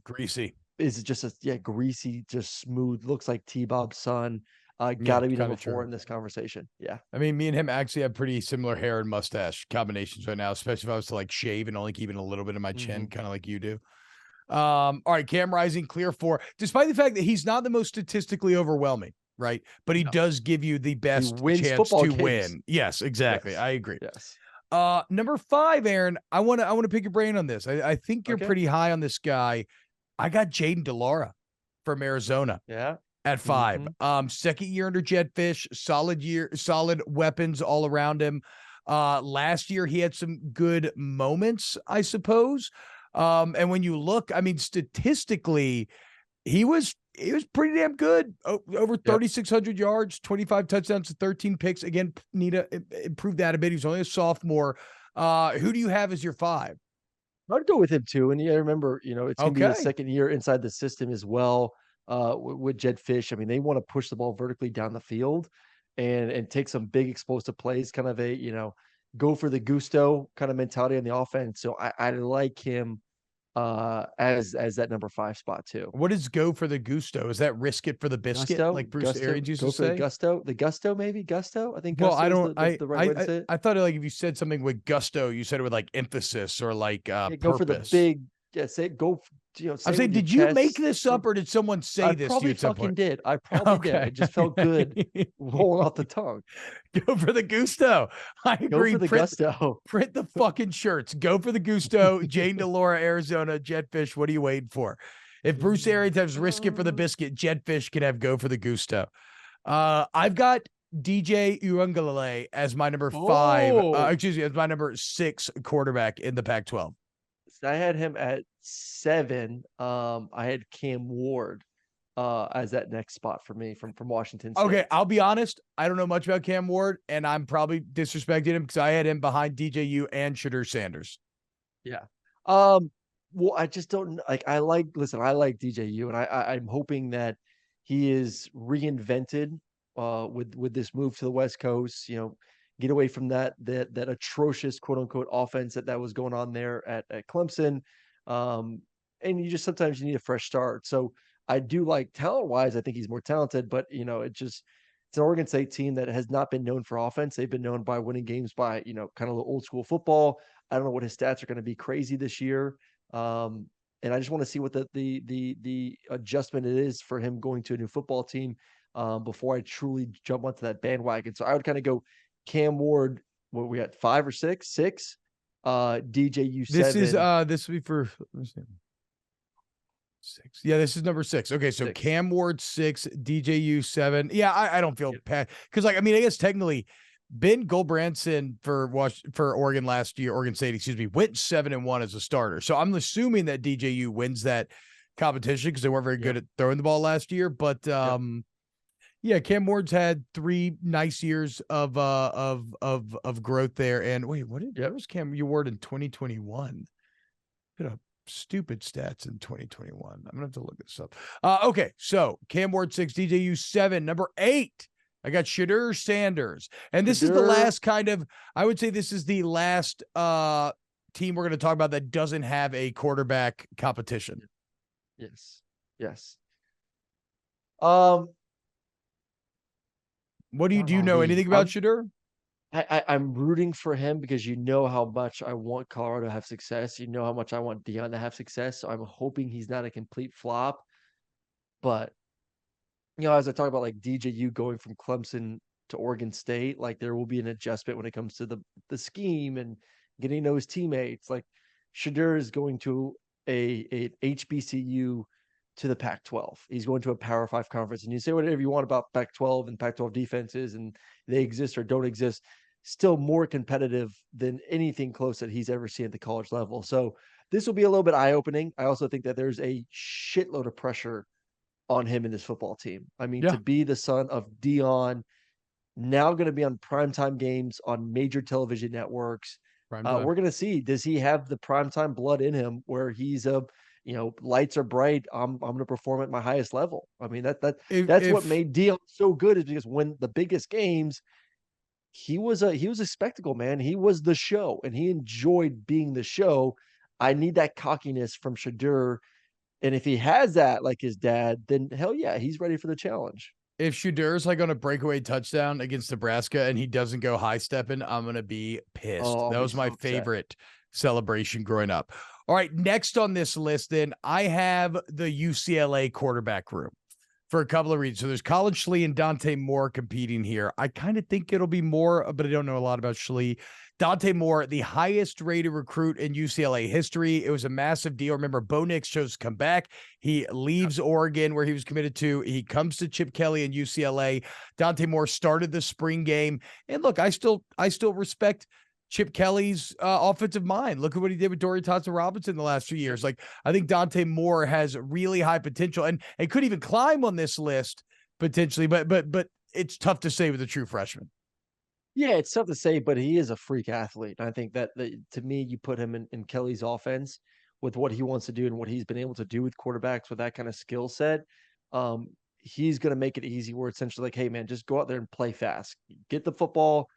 Greasy. Is just greasy, just smooth. Looks like T-Bob's son. Yeah, Got to be kind number of 4 true. in this conversation. Yeah. I mean, me and him actually have pretty similar hair and mustache combinations right now, especially if I was to like shave and only keeping a little bit of my chin, Mm-hmm. kind of like you do. All right, Cam Rising, clear 4, despite the fact that he's not the most statistically overwhelming, right? But he No, does give you the he best wins chance football to games. win. Yes, exactly. Yes. I agree. Yes. Number 5, Aaron, I want to pick your brain on this. I think you're Okay. pretty high on this guy. I got Jaden DeLaura from Arizona Yeah. at 5. Mm-hmm. Second year under Jetfish, solid weapons all around him. Last year he had some good moments, I suppose. And when you look, I mean, statistically, he was pretty damn good. Over Yep. 3,600 yards, 25 touchdowns, 13 picks. Again, need to improve that a bit. He's only a sophomore. Who do you have as your 5? I'd go with him too. And yeah, remember, it's going to be his Okay. second year inside the system as well. With Jed Fish, I mean, they want to push the ball vertically down the field and take some big explosive plays, kind of a go for the gusto kind of mentality on the offense. So I like him as that number 5 spot too. What is go for the gusto? Is that risk it for the biscuit, like Bruce Arians used Go to for the say? gusto, maybe gusto. I think Well, I gusto is don't. the right way to say it. I thought like if you said something with gusto, you said it with like emphasis or like Yeah, go for the purpose. big. Yeah, say go. I'm Say it saying, with your did you make chest. this up or did someone I say this to you probably at some fucking point? did. I probably did. Okay. It just felt good rolling off the tongue. Go for the gusto. I Go agree. for the gusto. Print the fucking shirts. Go for the gusto. Jane DeLaura, Arizona, Jetfish. What are you waiting for? If Bruce Arians has risk it for the biscuit, Jetfish can have go for the gusto. I've got DJ Uungalale as my number 5. Oh, Excuse me, as my number 6 quarterback in the Pac-12. I had him at 7. I had Cam Ward as that next spot for me from Washington Okay, State. I'll be honest. I don't know much about Cam Ward, and I'm probably disrespecting him because I had him behind DJU and Shadur Sanders. Yeah. Well, I just don't like. Listen, I like DJU, and I'm hoping that he is reinvented with this move to the West Coast. Get away from that atrocious quote unquote offense that was going on there at Clemson. Um, and you just sometimes you need a fresh start. So I do like talent wise. I think he's more talented, but it's an Oregon State team that has not been known for offense. They've been known by winning games by kind of old school football. I don't know what his stats are going to be crazy this year. Um, and I just want to see what the adjustment it is for him going to a new football team before I truly jump onto that bandwagon. So I would kind of go Cam Ward. What we got, 5 or 6? 6. DJU 7. This will be for 6. Yeah, this is number 6. Okay, so 6. Cam Ward 6, DJU 7. Yeah, I don't feel bad because I guess technically Ben Goldbranson for Oregon last year, Oregon State, excuse me, went 7-1 as a starter. So I'm assuming that DJU wins that competition because they weren't very good at throwing the ball last year. But yeah, Cam Ward's had 3 nice years of growth there. And wait, what was Cam Ward in 2021? Bit of stupid stats in 2021. I'm gonna have to look this up. Okay, so Cam Ward 6, DJU 7, number 8. I got Shedeur Sanders. And this is the last I would say this is the last team we're going to talk about that doesn't have a quarterback competition. Yes. What do you know anything about Shedeur? I'm rooting for him because how much I want Colorado to have success. How much I want Deion to have success. So I'm hoping he's not a complete flop. But as I talk about like DJU going from Clemson to Oregon State, like there will be an adjustment when it comes to the scheme and getting those teammates. Like Shedeur is going to a HBCU to the Pac-12. He's going to a Power 5 conference, and you say whatever you want about Pac-12 and Pac-12 defenses, and they exist or don't exist. Still more competitive than anything close that he's ever seen at the college level. So this will be a little bit eye-opening. I also think that there's a shitload of pressure on him in this football team. I mean, to be the son of Deion, now going to be on primetime games on major television networks. We're going to see, does he have the primetime blood in him where he's lights are bright. I'm going to perform at my highest level. I mean, that's what made Deion so good, is because when the biggest games, he was a spectacle, man. He was the show, and he enjoyed being the show. I need that cockiness from Shedeur. And if he has that, like his dad, then hell yeah, he's ready for the challenge. If Shedeur's like on a breakaway touchdown against Nebraska and he doesn't go high stepping, I'm going to be pissed. That was my favorite celebration growing up. All right, next on this list, then I have the UCLA quarterback room for a couple of reasons. So there's Colin Schlee and Dante Moore competing here. I kind of think it'll be Moore, but I don't know a lot about Schlee. Dante Moore, the highest rated recruit in UCLA history. It was a massive deal. Remember, Bo Nix chose to come back. He leaves Oregon, where he was committed to. He comes to Chip Kelly in UCLA. Dante Moore started the spring game. And look, I still respect Chip Kelly's offensive mind. Look at what he did with Dorian Thompson-Robinson the last few years. Like, I think Dante Moore has really high potential and could even climb on this list potentially, but it's tough to say with a true freshman. Yeah, it's tough to say, but he is a freak athlete. And I think that to me, you put him in Kelly's offense with what he wants to do and what he's been able to do with quarterbacks with that kind of skill set. He's going to make it easy, where it's essentially like, hey man, just go out there and play fast, get the football,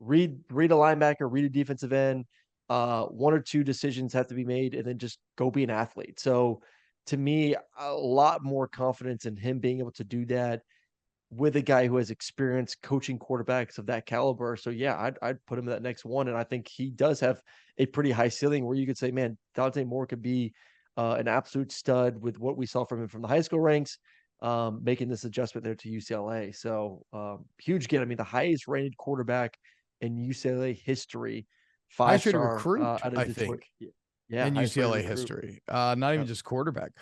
read a linebacker, read a defensive end. 1 or 2 decisions have to be made, and then just go be an athlete. So to me, a lot more confidence in him being able to do that with a guy who has experience coaching quarterbacks of that caliber. So yeah, I'd put him in that next one. And I think he does have a pretty high ceiling where you could say, man, Dante Moore could be an absolute stud with what we saw from him from the high school ranks, making this adjustment there to UCLA. So huge get. I mean, the highest rated quarterback in UCLA history, 5-star recruit, out of I Detroit. think. Yeah, in UCLA history. Not even just quarterback.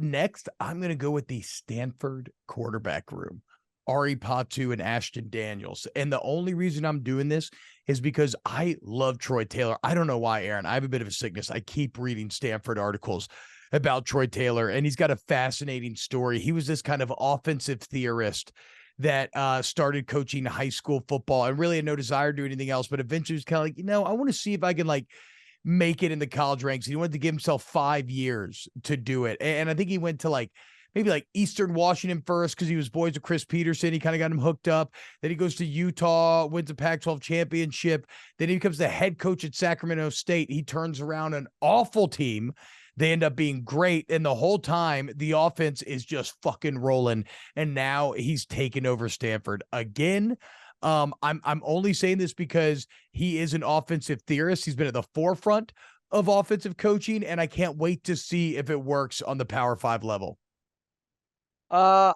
Next, I'm going to go with the Stanford quarterback room. Ari Patu and Ashton Daniels. And the only reason I'm doing this is because I love Troy Taylor. I don't know why, Aaron. I have a bit of a sickness. I keep reading Stanford articles about Troy Taylor, and he's got a fascinating story. He was this kind of offensive theorist that started coaching high school football and really had no desire to do anything else, but eventually was kind of like, I want to see if I can make it in the college ranks. He wanted to give himself 5 years to do it. And I think he went to maybe Eastern Washington first because he was boys with Chris Peterson. He kind of got him hooked up. Then he goes to Utah, wins a Pac-12 championship. Then he becomes the head coach at Sacramento State. He turns around an awful team. They end up being great. And the whole time, the offense is just fucking rolling. And now he's taken over Stanford again. I'm only saying this because he is an offensive theorist. He's been at the forefront of offensive coaching, and I can't wait to see if it works on the Power 5 level. I'll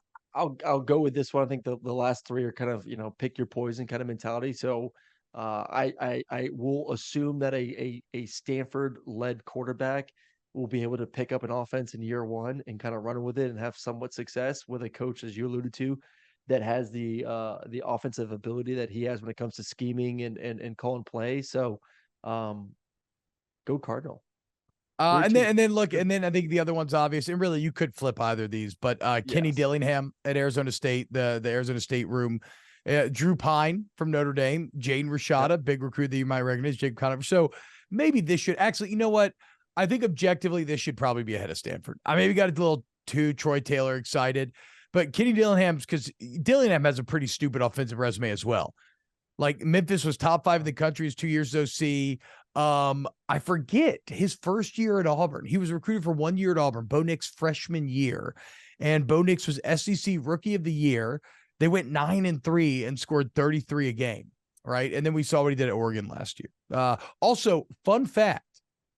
go with this one. I think the last three are kind of, pick your poison kind of mentality. So I will assume that a Stanford led quarterback will be able to pick up an offense in year one and kind of run with it and have somewhat success with a coach, as you alluded to, that has the offensive ability that he has when it comes to scheming and calling play. So go Cardinal. And then look, and then I think the other one's obvious, and really you could flip either of these, but Kenny Dillingham at Arizona State, the Arizona State room, Drew Pine from Notre Dame, Jaden Rashada, big recruit that you might recognize, Jake Conover. So maybe this should actually, you know what? I think objectively this should probably be ahead of Stanford. I maybe got a little too Troy Taylor excited, but Kenny Dillingham's, because Dillingham has a pretty stupid offensive resume as well. Like Memphis was top 5 in the country his 2 years OC. I forget his first year at Auburn. He was recruited for 1 year at Auburn, Bo Nix freshman year. And Bo Nix was SEC Rookie of the Year. They went 9-3 and scored 33 a game, right? And then we saw what he did at Oregon last year. Also, fun fact,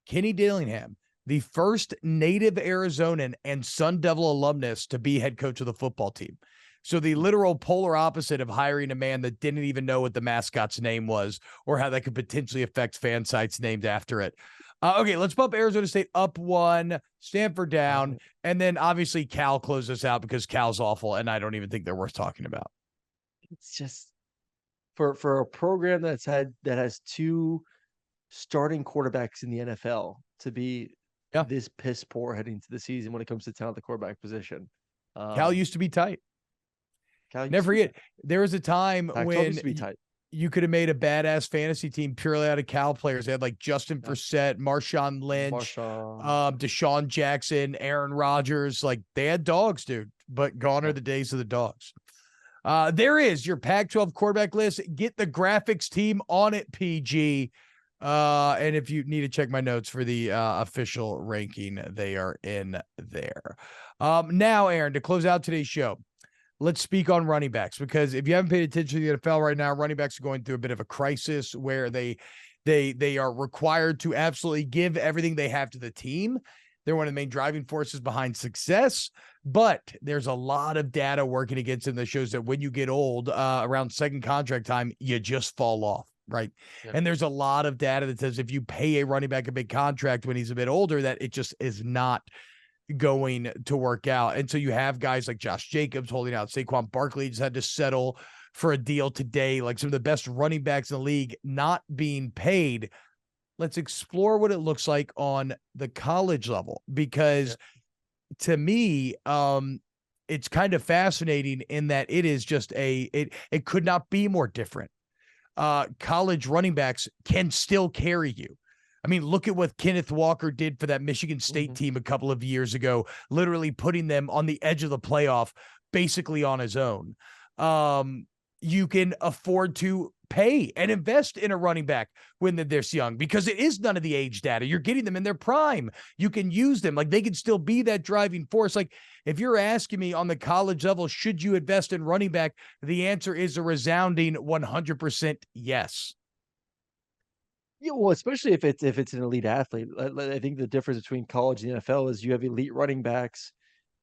Kenny Dillingham, the first native Arizonan and Sun Devil alumnus to be head coach of the football team. So the literal polar opposite of hiring a man that didn't even know what the mascot's name was or how that could potentially affect fan sites named after it. Okay, let's bump Arizona State up 1, Stanford down, and then obviously Cal closes us out because Cal's awful, and I don't even think they're worth talking about. It's just for a program that has 2 starting quarterbacks in the NFL to be this piss poor heading into the season when it comes to talent at the quarterback position. Cal used to be tight. Never forget, there was a time when you could have made a badass fantasy team purely out of Cal players. They had Justin Forsett, Marshawn Lynch, Deshaun Jackson, Aaron Rodgers. They had dogs, dude, but gone are the days of the dogs. There is your Pac-12 quarterback list. Get the graphics team on it, PG. And if you need to check my notes for the official ranking, they are in there. Now, Aaron, to close out today's show, let's speak on running backs, because if you haven't paid attention to the NFL right now, running backs are going through a bit of a crisis where they are required to absolutely give everything they have to the team. They're one of the main driving forces behind success, but there's a lot of data working against them that shows that when you get old, around second contract time, you just fall off, right? Yep. And there's a lot of data that says if you pay a running back a big contract when he's a bit older, that it just is not going to work out. And so you have guys like Josh Jacobs holding out. Saquon Barkley just had to settle for a deal today. Some of the best running backs in the league not being paid. Let's explore what it looks like on the college level, because to me, it's kind of fascinating in that it is just it could not be more different. College running backs can still carry you. I mean, look at what Kenneth Walker did for that Michigan State team a couple of years ago, literally putting them on the edge of the playoff, basically on his own. You can afford to pay and invest in a running back when they're this young, because it is none of the age data. You're getting them in their prime. You can use them. They can still be that driving force. If you're asking me on the college level, should you invest in running back? The answer is a resounding 100% yes. Yeah, well, especially if it's an elite athlete. I think the difference between college and the NFL is you have elite running backs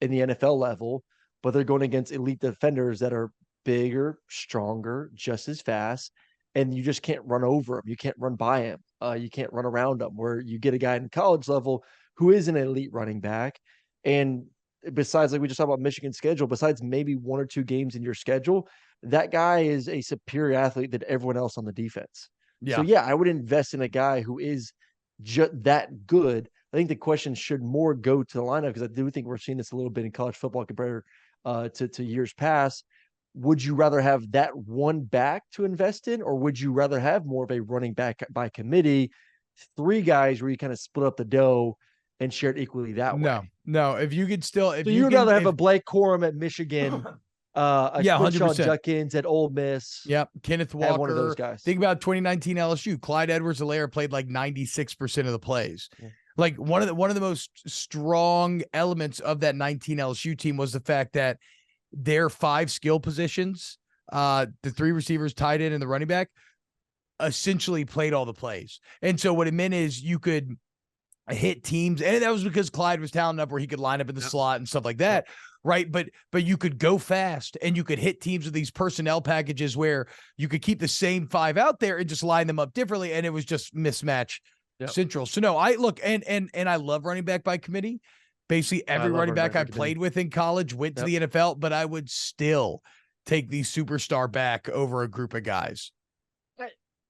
in the NFL level, but they're going against elite defenders that are bigger, stronger, just as fast, and you just can't run over them. You can't run by them. You can't run around them. Where you get a guy in college level who is an elite running back, and besides, we just talked about Michigan's schedule, besides maybe 1 or 2 games in your schedule, that guy is a superior athlete than everyone else on the defense. Yeah. So, I would invest in a guy who is just that good. I think the question should more go to the lineup, because I do think we're seeing this a little bit in college football compared to years past. Would you rather have that one back to invest in, or would you rather have more of a running back by committee three guys where you kind of split up the dough and share it equally that way. No. If you could still, if So you you'd can, rather have a Blake Corum at Michigan, a yeah, Quinshaw 100%. Judkins at Ole Miss. Yep. Kenneth Walker. Have one of those guys. Think about 2019 LSU. Clyde Edwards-Helaire played like 96% of the plays. Yeah. Like one of the most strong elements of that 19 LSU team was the fact that their 5 skill positions, the 3 receivers, tight end, and the running back, essentially played all the plays. And so what it meant is you could hit teams, and that was because Clyde was talented enough where he could line up in the slot and stuff like that, right? But you could go fast and you could hit teams with these personnel packages where you could keep the same 5 out there and just line them up differently, and it was just mismatch central. So no, I look, and I love running back by committee. Basically every running back I played with in college went to the NFL, but I would still take the superstar back over a group of guys.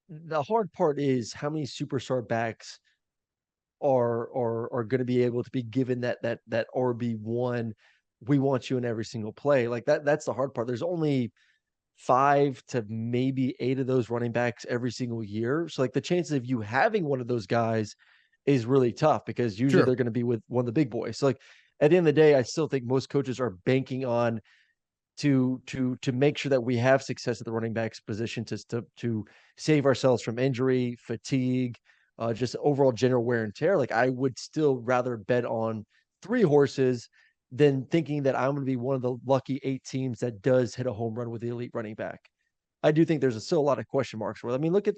The hard part is how many superstar backs are going to be able to be given that RB1. We want you in every single play. Like that's the hard part. There's only 5 to maybe 8 of those running backs every single year. So like the chances of you having one of those guys is really tough because usually they're going to be with one of the big boys. So like at the end of the day, I still think most coaches are banking on to make sure that we have success at the running backs position to save ourselves from injury, fatigue, just overall general wear and tear. Like I would still rather bet on 3 horses than thinking that I'm going to be one of the lucky 8 teams that does hit a home run with the elite running back. I do think there's still a lot of question marks. I mean, look at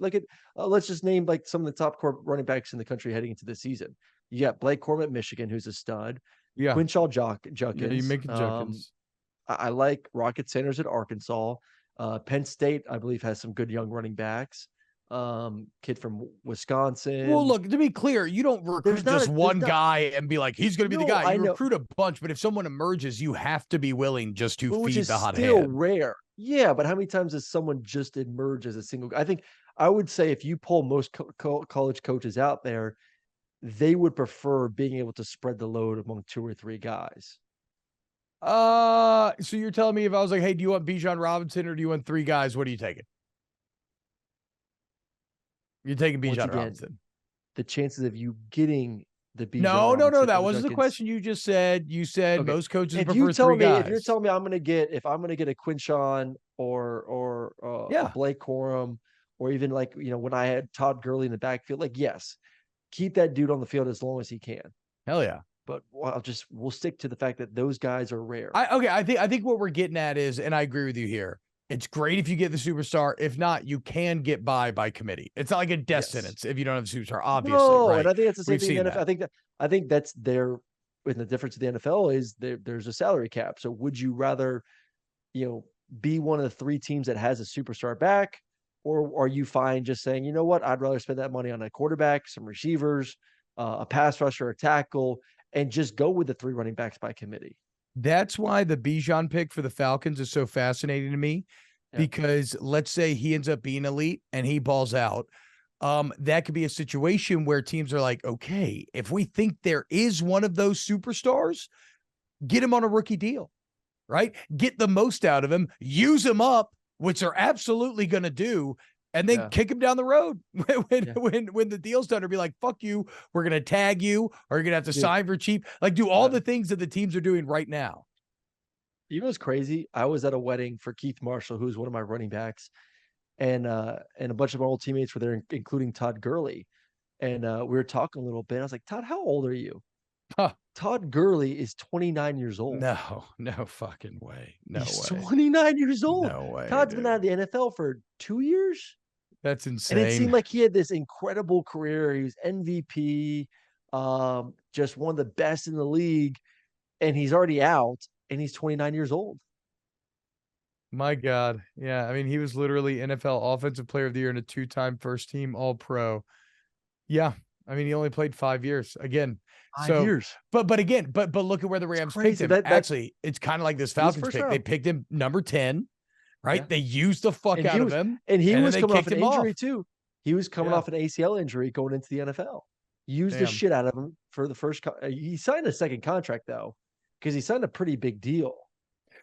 let's just name like some of the top running backs in the country heading into the season. You got Blake Corum at Michigan, who's a stud. Yeah. Quinshaw Judkins. Yeah, you make it Judkins. I like Rocket Sanders at Arkansas. Penn State, I believe, has some good young running backs. Kid from Wisconsin. Well, look, to be clear, you don't recruit just one guy and be like, he's going to be the guy. You recruit a bunch, but if someone emerges, you have to be willing just to feed the hot hand. Which is still rare. Yeah, but how many times does someone just emerge as a single guy? I would say if you pull most college coaches out there, they would prefer being able to spread the load among 2 or 3 guys. So you're telling me if I was like, hey, do you want Bijan Robinson or do you want 3 guys? What are you taking? You're taking Bijan Robinson. The chances of you getting the Bijan No. That wasn't the question you just said. You said most coaches prefer 3 guys. If you're telling me I'm going to get a Quinshawn or a Blake Corum, or even like, when I had Todd Gurley in the backfield, like, yes, keep that dude on the field as long as he can. Hell yeah. But we'll stick to the fact that those guys are rare. I think what we're getting at is, and I agree with you here, it's great if you get the superstar. If not, you can get by committee. It's not like a death sentence if you don't have the superstar, obviously. No, right? And I think that's the same thing in the NFL. I think that's and the difference of the NFL is there's a salary cap. So would you rather, be one of the 3 teams that has a superstar back, or are you fine just saying, you know what, I'd rather spend that money on a quarterback, some receivers, a pass rusher, a tackle, and just go with the 3 running backs by committee? That's why the Bijan pick for the Falcons is so fascinating to me, because let's say he ends up being elite and he balls out. That could be a situation where teams are like, okay, if we think there is one of those superstars, get him on a rookie deal, right? Get the most out of him, use him up, which they're absolutely going to do, and then kick him down the road when the deal's done, or be like, fuck you, we're going to tag you, or you're going to have to sign for cheap. Like, do all the things that the teams are doing right now. You know what's crazy? I was at a wedding for Keith Marshall, who's one of my running backs, and a bunch of my old teammates were there, including Todd Gurley. And we were talking a little bit. I was like, Todd, how old are you? Huh. Todd Gurley is 29 years old. No fucking way. He's 29 years old. No way. Todd's been out of the NFL for 2 years. That's insane. And it seemed like he had this incredible career. He was MVP, just one of the best in the league, and he's already out, and he's 29 years old. My God. Yeah. I mean, he was literally NFL Offensive Player of the Year and a 2-time first team All-Pro. Yeah. I mean, he only played 5 years. Again, 5 years. But look at where the Rams picked him. Actually, it's kind of like this Falcons pick. Round. They picked him number 10, right? Yeah. They used the fuck out of him. And he was coming off an injury too. He was coming off an ACL injury going into the NFL. Used the shit out of him for the first. He signed a second contract though, because he signed a pretty big deal.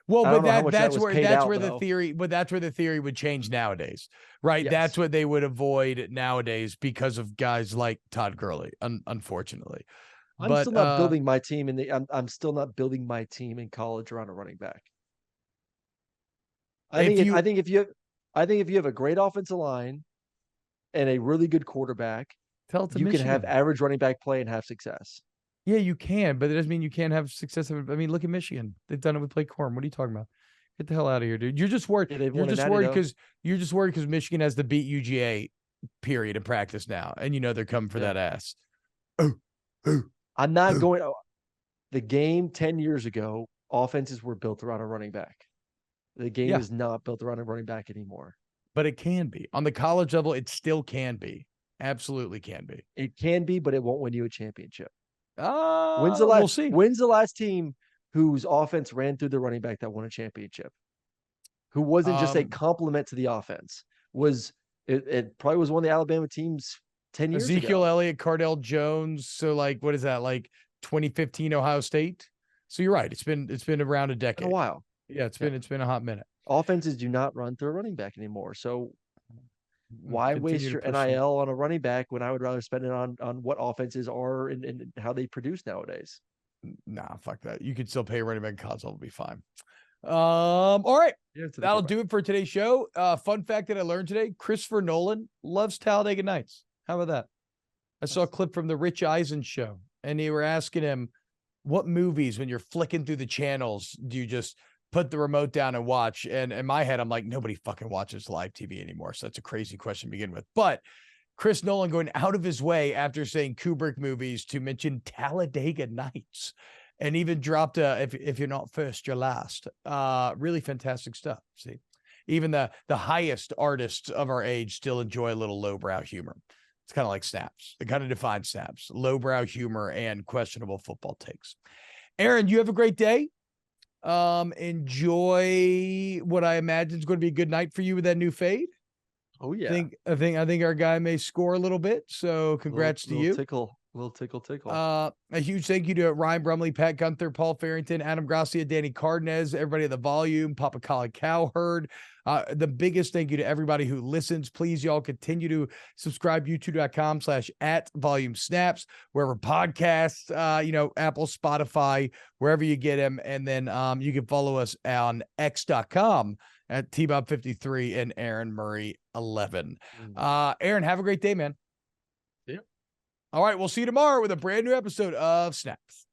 Well, I but don't know how much that was paid out, the though. theory, but that's where the theory would change nowadays, right? Yes. That's what they would avoid nowadays because of guys like Todd Gurley, unfortunately. I'm But still not building my team I'm still not building my team in college around a running back. I think if you have a great offensive line and a really good quarterback, tell it to you can have Michigan. average running back play and have success. Yeah, you can, but it doesn't mean you can't have success. I mean, look at Michigan. They've done it with Blake Corum. What are you talking about? Get the hell out of here, dude. You're just worried. Yeah, they've You're won a just natty, worried though. because Michigan has to beat UGA period in practice now, and you know they're coming for Yeah. that ass. I'm not going. The game 10 years ago, offenses were built around a running back. The game Yeah. is not built around a running back anymore. But it can be on the college level. It still can be. Absolutely can be. It can be, but it won't win you a championship. We'll see. When's the last team whose offense ran through the running back that won a championship? Who wasn't just a complement to the offense? It probably was one of the Alabama teams 10 years Ezekiel ago. Elliott, Cardell Jones. So like, what is that? Like 2015 Ohio State. So you're right. It's been around a decade. A while. Yeah, it's been a hot minute. Offenses do not run through a running back anymore. So why waste your NIL on a running back when I would rather spend it on what offenses are and how they produce nowadays? Nah, fuck that. You could still pay a running back console, will be fine. All right. That'll do it for today's show. Fun fact that I learned today: Christopher Nolan loves Talladega Nights. How about that? I saw a clip from the Rich Eisen show, and they were asking him, what movies, when you're flicking through the channels, do you just put the remote down and watch? And in my head, I'm like, nobody fucking watches live TV anymore. So that's a crazy question to begin with. But Chris Nolan going out of his way after saying Kubrick movies to mention Talladega Nights, and even dropped if you're not first, you're last. Really fantastic stuff. See, even the highest artists of our age still enjoy a little lowbrow humor. It's kind of like snaps. They kind of define snaps: lowbrow humor and questionable football takes. Aaron, you have a great day. Enjoy what I imagine is going to be a good night for you with that new fade. Oh yeah. I think our guy may score a little bit. So congrats to you. Little tickle. A huge thank you to Ryan Brumley, Pat Gunther, Paul Farrington, Adam Gracia, Danny Cardenas, everybody at the Volume, Papa Colin Cowherd. The biggest thank you to everybody who listens. Please, y'all continue to subscribe, youtube.com/@volumesnaps, wherever podcasts, Apple, Spotify, wherever you get them. And then you can follow us on x.com at T-Bob53 and Aaron Murray 11. Aaron, have a great day, man. Yeah. All right, we'll see you tomorrow with a brand new episode of Snaps.